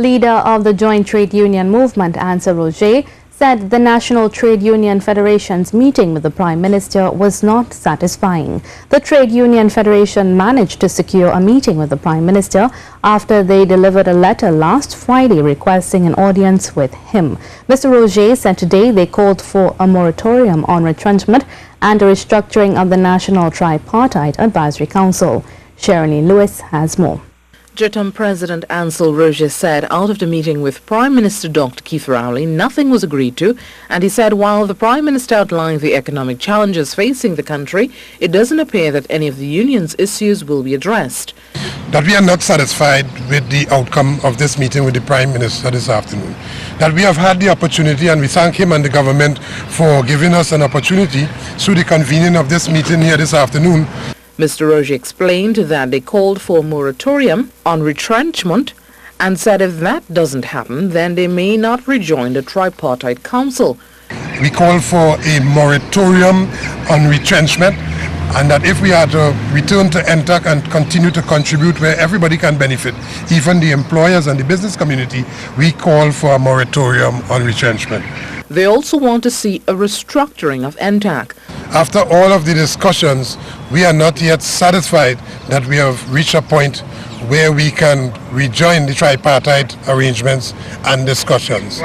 Leader of the Joint Trade Union Movement, Ancel Roget, said the National Trade Union Federation's meeting with the Prime Minister was not satisfying. The Trade Union Federation managed to secure a meeting with the Prime Minister after they delivered a letter last Friday requesting an audience with him. Mr. Roget said today they called for a moratorium on retrenchment and a restructuring of the National Tripartite Advisory Council. Sherilyn Lewis has more. JTUM President Ancel Roget said out of the meeting with Prime Minister Dr. Keith Rowley, nothing was agreed to, and he said while the Prime Minister outlined the economic challenges facing the country, it doesn't appear that any of the union's issues will be addressed. That we are not satisfied with the outcome of this meeting with the Prime Minister this afternoon. That we have had the opportunity, and we thank him and the government for giving us an opportunity through the convening of this meeting here this afternoon. Mr. Roget explained that they called for a moratorium on retrenchment and said if that doesn't happen, then they may not rejoin the Tripartite Council. We call for a moratorium on retrenchment, and that if we are to return to NTAC and continue to contribute where everybody can benefit, even the employers and the business community, we call for a moratorium on retrenchment. They also want to see a restructuring of NTAC. After all of the discussions, we are not yet satisfied that we have reached a point where we can rejoin the tripartite arrangements and discussions.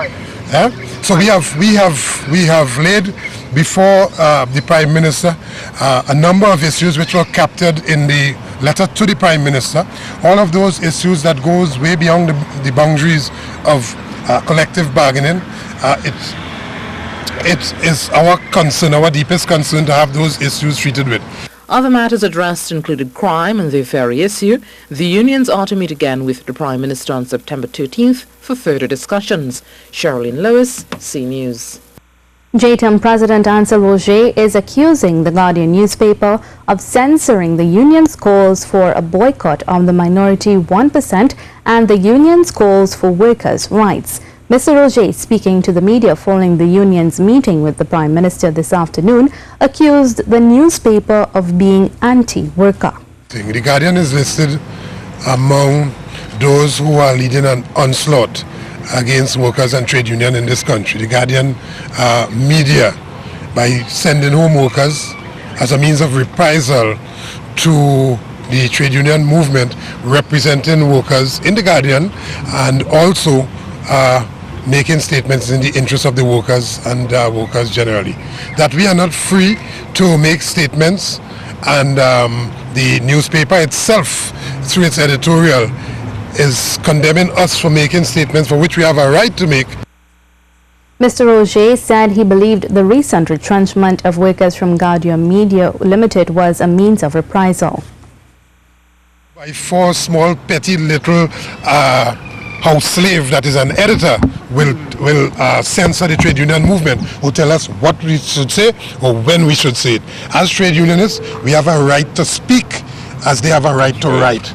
So we have laid before the Prime Minister a number of issues which were captured in the letter to the Prime Minister. All of those issues that goes way beyond the boundaries of collective bargaining. It is our concern, our deepest concern, to have those issues treated with. Other matters addressed included crime and the ferry issue. The unions are to meet again with the Prime Minister on September 13th for further discussions. Sherilyn Lewis, C News. JTUM President Ancel Roget is accusing the Guardian newspaper of censoring the union's calls for a boycott of the minority 1% and the union's calls for workers' rights. Mr. Roget, speaking to the media following the union's meeting with the Prime Minister this afternoon, accused the newspaper of being anti-worker. The Guardian is listed among those who are leading an onslaught against workers and trade union in this country. The Guardian media, by sending home workers as a means of reprisal to the trade union movement, representing workers in the Guardian, and also making statements in the interest of the workers and workers generally. That we are not free to make statements, and the newspaper itself, through its editorial, is condemning us for making statements for which we have a right to make. Mr. Roget said he believed the recent retrenchment of workers from Guardian Media Limited was a means of reprisal. By four small, petty, little house slave that is an editor will censor the trade union movement, who tell us what we should say or when we should say it. As trade unionists, we have a right to speak as they have a right to write.